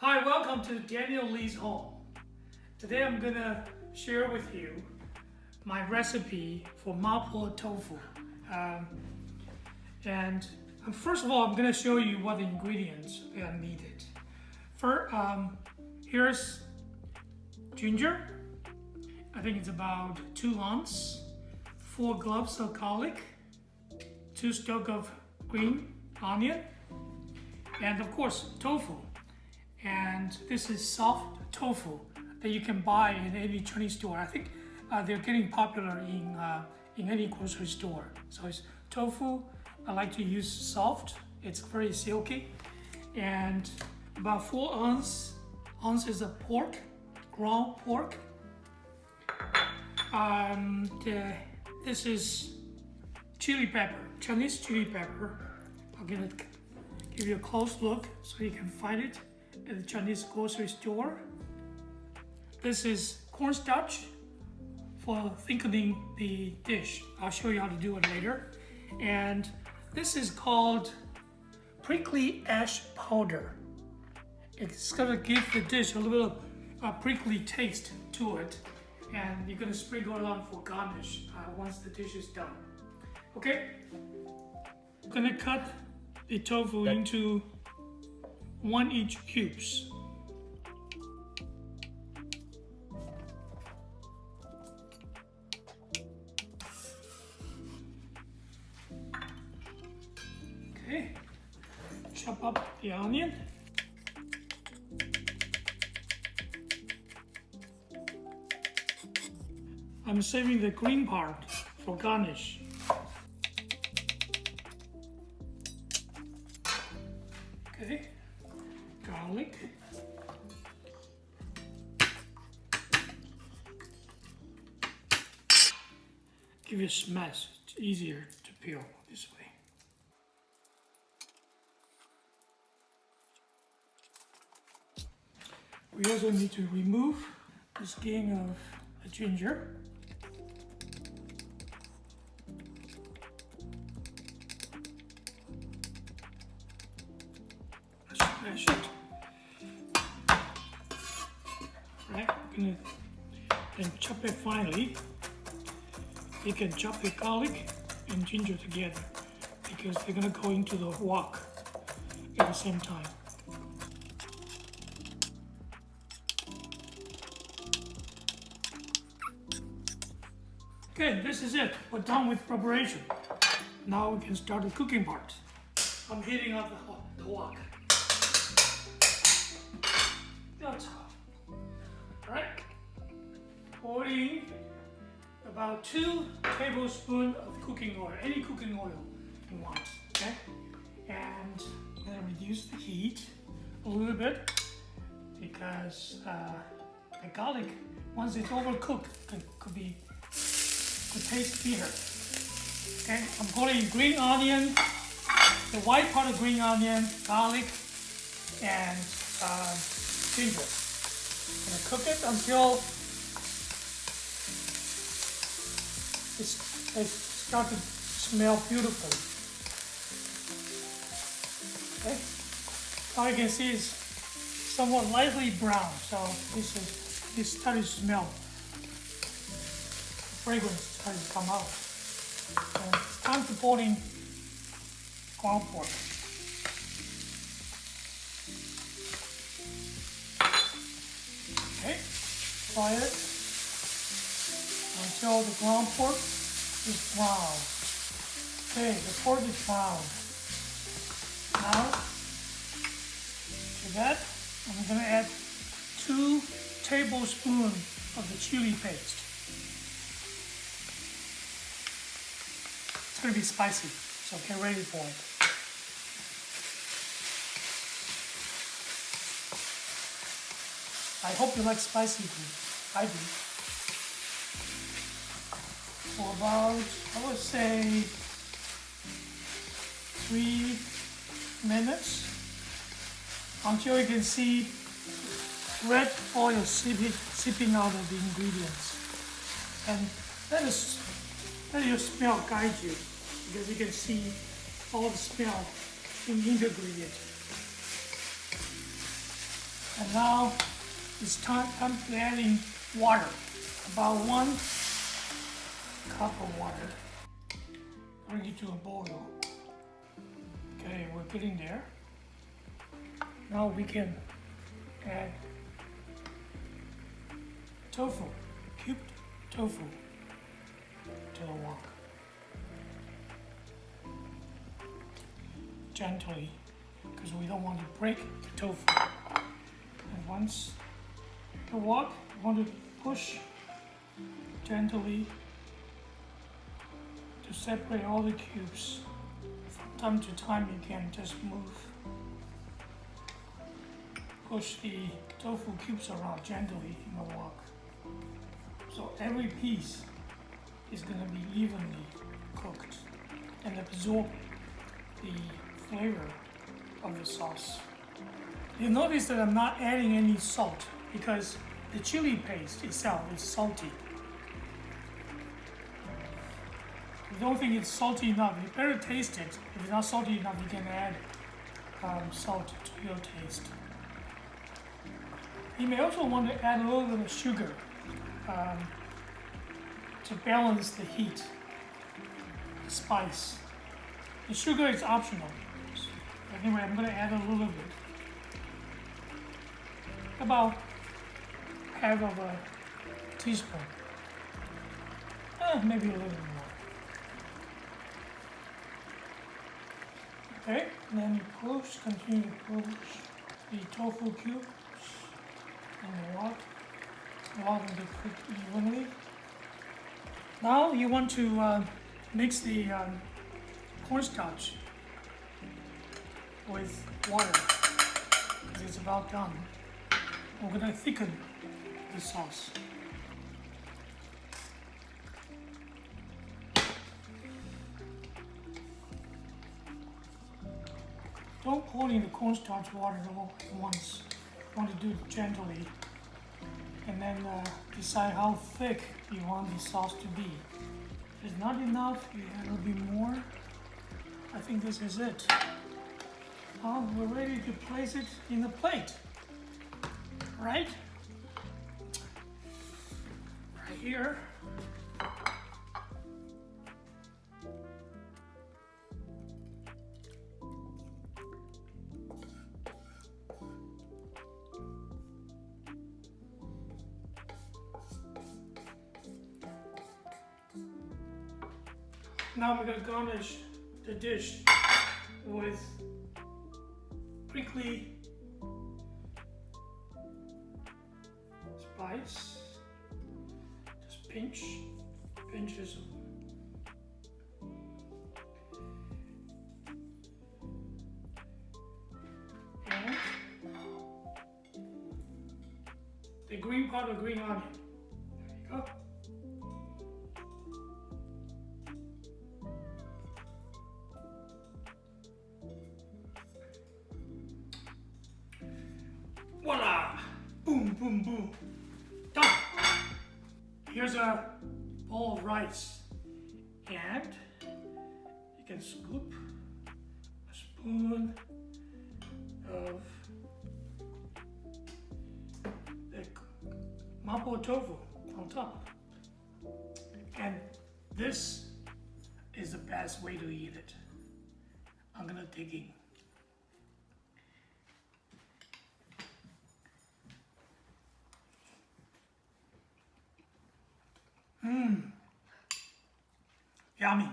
Hi, welcome to Daniel Lee's home. Today I'm gonna share with you my recipe for Mapo Tofu. First of all, I'm gonna show you what the ingredients are needed. First, here's ginger. I think it's about 2 ounces, 4 cloves of garlic, 2 stalks of green onion, and of course tofu. And this is soft tofu that you can buy in any Chinese store. I think they're getting popular in any grocery store. So it's tofu. I like to use soft. It's very silky. And about 4 ounces of pork, ground pork. This is chili pepper, Chinese chili pepper. I'm gonna give you a close look so you can find it at the Chinese grocery store. This is cornstarch for thickening the dish. I'll show you how to do it later. And this is called prickly ash powder. It's gonna give the dish a little bit of prickly taste to it. And you're gonna sprinkle it on for garnish once the dish is done. Okay? I'm gonna cut the tofu into 1-inch cubes. Okay, chop up the onion. I'm saving the green part for garnish. Okay, garlic. Give it a smash, it's easier to peel this way. We also need to remove the skin of the ginger. Smash it. Right, I'm gonna chop it finely. You can chop the garlic and ginger together because they're gonna go into the wok at the same time. Okay, this is it. We're done with preparation. Now we can start the cooking part. I'm heating up the wok. That's all. Alright. Pour in about 2 tablespoons of cooking oil, any cooking oil you want, okay? And I'm gonna reduce the heat a little bit because the garlic, once it's overcooked, could taste bitter. Okay, I'm putting green onion, the white part of green onion, garlic, and ginger. I'm gonna cook it until it starts to smell beautiful. Okay, all you can see is somewhat lightly brown, so this starting to smell. Fragrance starting to come out. And it's time to pour in ground pork. Okay, fry it until the ground pork is brown. Okay, the pork is brown. Now, to that, I'm going to add 2 tablespoons of the chili paste. It's going to be spicy, so get ready for it. I hope you like spicy food. I do. For about, I would say, 3 minutes until you can see red oil seeping out of the ingredients. And let your smell guide you because you can see all the smell in the ingredient. And now it's time to adding water. About 1 cup of water. Bring it to a boil. Okay, we're getting there. Now we can add tofu, cubed tofu to the wok. Gently, because we don't want to break the tofu. And once the wok, you want to push gently to separate all the cubes. From time to time you can just move. Push the tofu cubes around gently in the wok. So every piece is going to be evenly cooked and absorb the flavor of the sauce. You'll notice that I'm not adding any salt because the chili paste itself is salty. If you don't think it's salty enough, you better taste it. If it's not salty enough, you can add salt to your taste. You may also want to add a little bit of sugar to balance the heat, the spice. The sugar is optional. Anyway, I'm going to add a little bit. About half of a teaspoon. Maybe a little bit more. Okay, and then you continue to push the tofu cubes in the wok. Allow them to cook evenly. Now you want to mix the cornstarch with water because it's about done. We're going to thicken the sauce. Don't pour in the cornstarch water all at once. You want to do it gently and then decide how thick you want the sauce to be. If it's not enough, you add a little bit more. I think this is it. Now we're ready to place it in the plate. Right? Right here. Now I'm going to garnish the dish with prickly spice, just pinches of and the green part of green onion. There you go. Voila! Boom, boom, boom. Done! Here's a bowl of rice. And you can scoop a spoon of the Mapo Tofu on top. And this is the best way to eat it. I'm gonna dig in. Yummy.